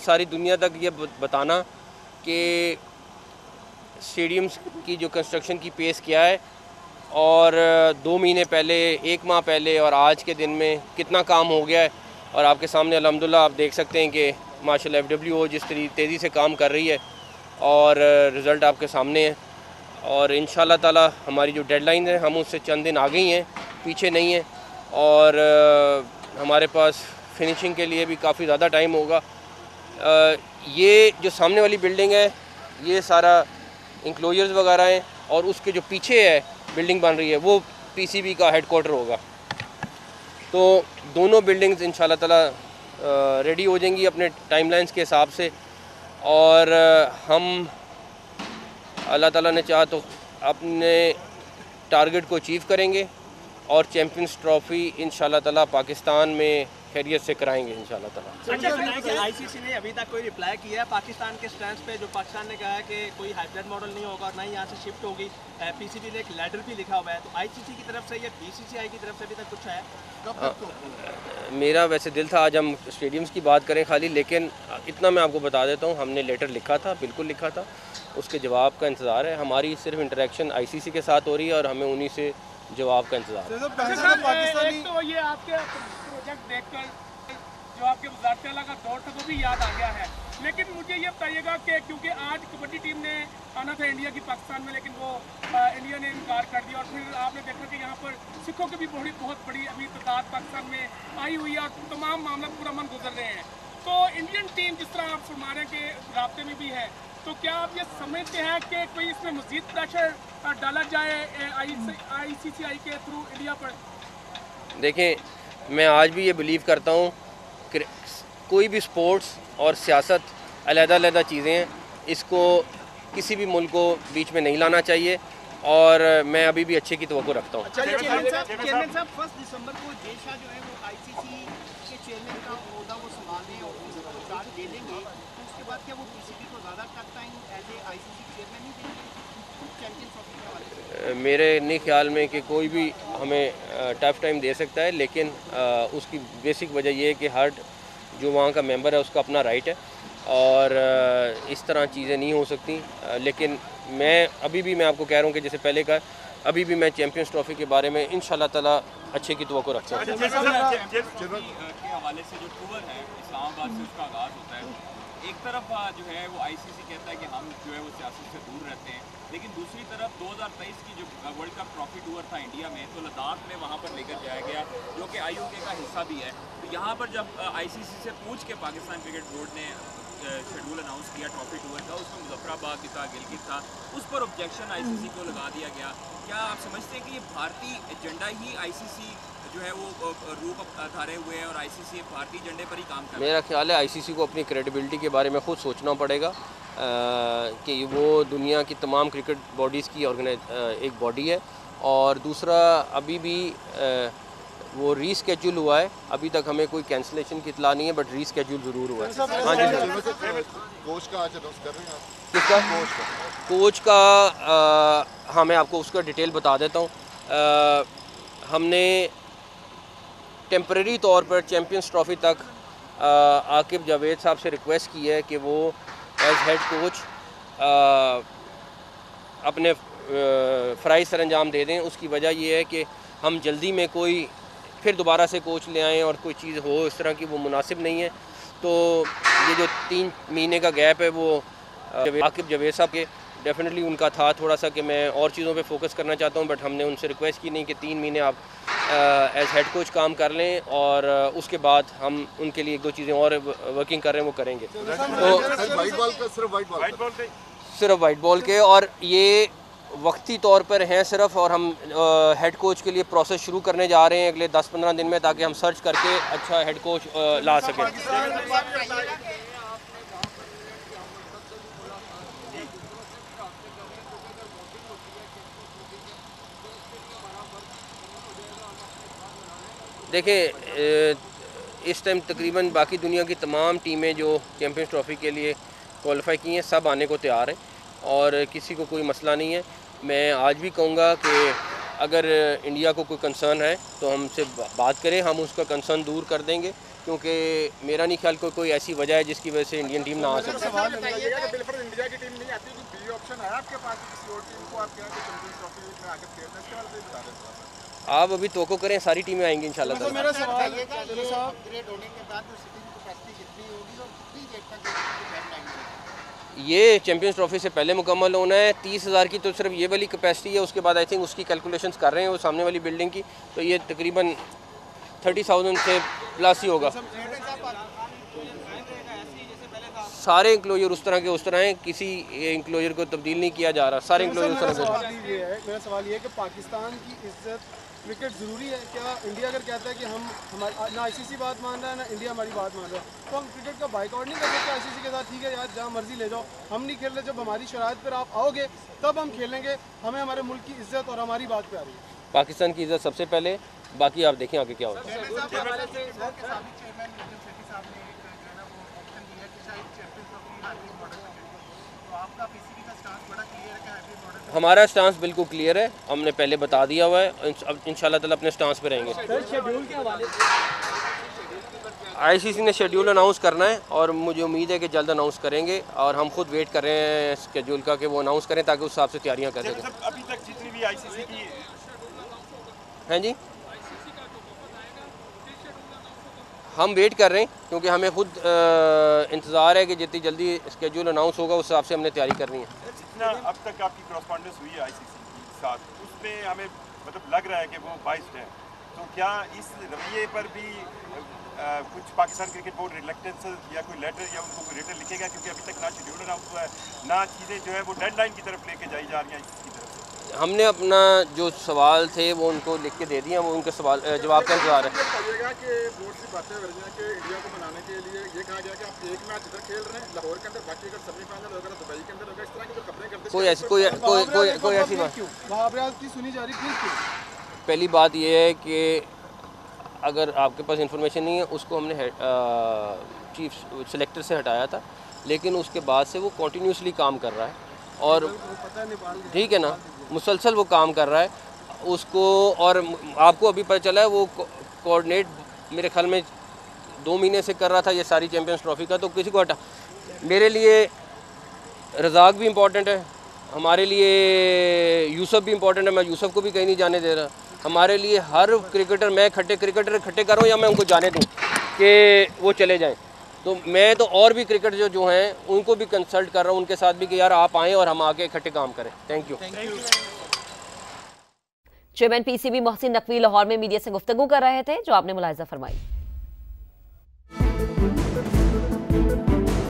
सारी दुनिया तक ये बताना कि स्टेडियम्स की जो कंस्ट्रक्शन की पेस क्या है और 2 महीने पहले, 1 माह पहले और आज के दिन में कितना काम हो गया है। और आपके सामने अल्हम्दुलिल्लाह आप देख सकते हैं कि माशाल्लाह FWO जिस तेज़ी से काम कर रही है और रिज़ल्ट आपके सामने है। और इंशाल्लाह ताला हमारी जो डेडलाइन है हम उससे चंद दिन आगे ही हैं, पीछे नहीं हैं। और हमारे पास फिनिशिंग के लिए भी काफ़ी ज़्यादा टाइम होगा। ये जो सामने वाली बिल्डिंग है ये सारा इंक्लोजर्स वगैरह हैं और उसके जो पीछे है बिल्डिंग बन रही है वो PCB का हेडक्वार्टर होगा। तो दोनों बिल्डिंग्स इंशाल्लाह ताला रेडी हो जाएंगी अपने टाइमलाइंस के हिसाब से। और हम अल्लाह ताला ने चाहा तो अपने टारगेट को अचीव करेंगे और चैम्पियंस ट्रॉफ़ी इंशाल्लाह ताला पाकिस्तान में खैरियत से कराएंगे इंशाल्लाह ताला। ICC ने अभी तक कोई रिप्लाई किया है पाकिस्तान के स्टैंड पे, जो पाकिस्तान ने कहा है कि कोई हाइब्रिड मॉडल नहीं होगा और ना ही यहाँ से शिफ्ट होगी। PCB ने एक लेटर भी लिखा हुआ है, तो ICC की तरफ से या BCCI की तरफ से अभी तक कुछ है? मेरा वैसे दिल था आज हम स्टेडियम्स की बात करें खाली, लेकिन इतना मैं आपको बता देता हूँ, हमने लेटर लिखा था, बिल्कुल लिखा था, उसके जवाब का इंतज़ार है। हमारी सिर्फ इंटरेक्शन ICC के साथ हो रही है और हमें उन्हीं से जवाब का इंतज़ार है। तो ये आपके प्रोजेक्ट देखकर जो आपके वज़ारत-ए-आला का दौर था वो भी याद आ गया है, लेकिन मुझे ये बताइएगा कि क्योंकि आज कबड्डी टीम ने आना था इंडिया की पाकिस्तान में, लेकिन वो इंडिया ने इनकार कर दिया और फिर आपने देखा कि यहाँ पर सिखों की भी बहुत बड़ी अभी तादाद पाकिस्तान में आई हुई है और तमाम मामला पुरअमन गुजर रहे हैं। तो इंडियन टीम जिस तरह आप फरमा रहे हैं कि राब्ते में भी है, तो क्या आप ये समझते हैं कि कोई इसमें मज़ीद प्रेशर डाला जाए ICCI के थ्रू इंडिया पर? देखें, मैं आज भी ये बिलीव करता हूँ कि कोई भी स्पोर्ट्स और सियासत अलग-अलग चीज़ें हैं, इसको किसी भी मुल्क को बीच में नहीं लाना चाहिए और मैं अभी भी अच्छे की तवक्को रखता हूँ। चेयरमैन साहब 1 दिसंबर को जेशा जो है वो ICC के चेयरमैन का ओहदा वो संभालने और उसको चार्ज ले लेंगे, तो उसके बाद क्या वो PCB को ज़्यादा tough time as a ICC chairman नहीं देंगे चैंपियंस ट्रॉफी के हवाले से? मेरे नहीं ख्याल में कि कोई भी हमें टफ़ टाइम दे सकता है, लेकिन उसकी बेसिक वजह यह है कि हर जो वहाँ का मेंबर है उसका अपना राइट है और इस तरह चीज़ें नहीं हो सकती। लेकिन मैं अभी भी मैं आपको कह रहा हूँ कि जैसे पहले का अभी भी मैं चैम्पियंस ट्रॉफ़ी के बारे में इंशाल्लाह ताला अच्छे की तवक्को रखता हूँ। के हवाले से जो टूर है इस्लामाबाद से उसका आगाज़ होता है, एक तरफ जो है वो ICC कहता है कि हम जो है वो सियासत से दूर रहते हैं, लेकिन दूसरी तरफ 2023 की जो वर्ल्ड कप ट्रॉफी टूर था इंडिया में, तो लद्दाख में वहाँ पर लेकर जाया गया जो कि IOK का हिस्सा भी है। तो यहाँ पर जब ICC से पूछ के पाकिस्तान क्रिकेट बोर्ड ने शेड्यूल अनाउंस किया ट्रॉफी टूर का, उसमें मुजफ्फराबाद भी था, गिलगित था, उस पर ऑब्जेक्शन ICC को लगा दिया गया। क्या आप समझते हैं कि ये भारतीय एजेंडा ही ICC जो है वो रूप धारे हुए हैं और ICC भारतीय एजेंडे पर ही काम कर रहा है? मेरा ख्याल है ICC को अपनी क्रेडिबिलिटी के बारे में ख़ुद सोचना पड़ेगा कि वो दुनिया की तमाम क्रिकेट बॉडीज़ की एक बॉडी है और दूसरा अभी भी वो रीस्केड्यूल हुआ है, अभी तक हमें कोई कैंसिलेशन की इतला नहीं है, बट रीस्केड्यूल ज़रूर हुआ है। हाँ जी सर। कोच का आज अनाउंस कर रहे हैं आप? किसका? कोच का हाँ, मैं आपको उसका डिटेल बता देता हूँ। हमने टेम्परेरी तौर पर चैम्पियंस ट्रॉफ़ी तक आकिब जावेद साहब से रिक्वेस्ट की है कि वो एज हेड कोच अपने फ़राइज़ सर अंजाम दे दें। उसकी वजह ये है कि हम जल्दी में कोई फिर दोबारा से कोच ले आएँ और कोई चीज़ हो इस तरह की, वो मुनासिब नहीं है। तो ये जो 3 महीने का गैप है वो आकिब जावेद साहब के डेफिनेटली उनका था थोड़ा सा कि मैं और चीज़ों पे फोकस करना चाहता हूँ, बट हमने उनसे रिक्वेस्ट की नहीं कि 3 महीने आप एज हेड कोच काम कर लें और उसके बाद हम उनके लिए 1-2 चीज़ें और वर्किंग कर रहे हैं वो करेंगे। तो सिर्फ वाइट बॉल के और ये वक्ती तौर पर हैं सिर्फ, और हम हेड कोच के लिए प्रोसेस शुरू करने जा रहे हैं अगले 10-15 दिन में, ताकि हम सर्च करके अच्छा हेड कोच ला सकें। देखें, इस टाइम तकरीबन बाकी दुनिया की तमाम टीमें जो चैम्पियंस ट्रॉफ़ी के लिए क्वालिफाई की हैं सब आने को तैयार हैं और किसी को कोई मसला नहीं है। मैं आज भी कहूँगा कि अगर इंडिया को कोई कंसर्न है तो हमसे बात करें, हम उसका कंसर्न दूर कर देंगे क्योंकि मेरा नहीं ख्याल कोई ऐसी वजह है जिसकी वजह से इंडियन टीम ना आ सके। इंडिया की टीम नहीं आती, बी ऑप्शन है आपके पास किसी और टीम को आप कहें कि चैंपियंस ट्रॉफी में आगे खेलना, इसके बारे में बता दें। आप अभी तोको करें, सारी टीमें आएंगी इंशाल्लाह ताला। मेरा सवाल ग्रेड होने के बाद जो सिटिंग कैपेसिटी कितनी होगी और कितनी देर तक डेडलाइन है? ये चैंपियंस ट्रॉफी से पहले मुकम्मल होना है। 30,000 की तो सिर्फ ये वाली कैपेसिटी है, उसके बाद आई थिंक उसकी कैलकुलेशंस कर रहे हैं वो सामने वाली बिल्डिंग की, तो ये तकरीबन 30,000 से प्लस ही होगा। सारे इंक्लोजर उस तरह हैं, किसी इंक्लोजर को तब्दील नहीं किया जा रहा, सारे इंक्लोजर उस तरह के। मेरा सवाल ये है कि पाकिस्तान की इज्जत क्रिकेट ज़रूरी है क्या? इंडिया अगर कहता है कि हम हमारी ना आईसीसी बात मान रहा है ना इंडिया हमारी बात मान रहा है, तो हम क्रिकेट का बाइकआउट नहीं कर सकते आईसीसी के साथ? ठीक है यार, जहाँ मर्जी ले जाओ, हम नहीं खेल रहे, जब हमारी शराइत पर आप आओगे तब हम खेलेंगे। हमें हमारे मुल्क की इज्जत और हमारी बात पे आ रही है। पाकिस्तान की इज्जत सबसे पहले, बाकी आप देखें आगे क्या होता है। हमारा स्टांस बिल्कुल क्लियर है, हमने पहले बता दिया हुआ है, अब इंशाल्लाह ताला अपने स्टांस पे रहेंगे। आईसीसी ने शेड्यूल अनाउंस करना है और मुझे उम्मीद है कि जल्द अनाउंस करेंगे, और हम खुद वेट कर रहे हैं शेड्यूल का कि वो अनाउंस करें ताकि उस हिसाब से तैयारियां कर सकें। अभी तक जितनी भी आईसीसी की हैं जी, हम वेट कर रहे हैं क्योंकि हमें खुद इंतज़ार है कि जितनी जल्दी शेड्यूल अनाउंस होगा उस हिसाब से हमने तैयारी करनी है। जितना अब तक आपकी कॉरस्पॉन्डेंस हुई है आईसीसी के साथ, उसमें हमें मतलब लग रहा है कि वो बाइस्ड है, तो क्या इस रवैये पर भी कुछ पाकिस्तान क्रिकेट बोर्ड रिलेक्टेंस या कोई लेटर या उनको कोई लेटर लिखेगा? क्योंकि अभी तक ना शेड्यूल अनाउंस हुआ है, ना चीज़ें जो है वो डेडलाइन की तरफ लेके जाई जा रही हैं इसकी तरफ से। हमने अपना जो सवाल थे वो उनको लिख के दे दिए, वो उनके सवाल जवाब का इंतजार है। बताइएगा कि बोर्ड से बातें हो रही हैं कि इंडिया को बनाने के लिए ये कहा गया कि आप एक मैच इधर खेल रहे हैं लाहौर के अंदर, बाकी अगर सेमीफाइनल होगा दुबई के अंदर होगा, इस तरह की जो खबरें करते हैं कोई ऐसी कोई ऐसी बात, वहाँ की सुनी जा रही थी। पहली बात ये है कि अगर आपके पास इंफॉर्मेशन नहीं है, उसको हमने चीफ सेलेक्टर से हटाया था, लेकिन उसके बाद से वो कंटिन्यूसली काम कर रहा है और ठीक है ना, मुसलसल वो काम कर रहा है उसको। और आपको अभी पता चला है वो कोऑर्डिनेट मेरे ख्याल में 2 महीने से कर रहा था ये सारी चैंपियंस ट्रॉफी का, तो किसी को हटा। मेरे लिए रज़ाक भी इम्पॉर्टेंट है, हमारे लिए यूसुफ भी इम्पॉर्टेंट है, मैं यूसुफ को भी कहीं नहीं जाने दे रहा। हमारे लिए हर क्रिकेटर, मैं क्रिकेटर इकट्ठे करूँ या मैं उनको जाने दूँ कि वो चले जाएँ, तो मैं तो और भी क्रिकेटर जो हैं उनको भी कंसल्ट कर रहा हूँ, उनके साथ भी कि यार आप आएँ और हम आके इकट्ठे काम करें। Thank you. Chairman PCB Mohsin Naqvi Lahore में मीडिया से गुफ्तगू कर रहे थे, जो आपने मुलाहिजा फरमाई।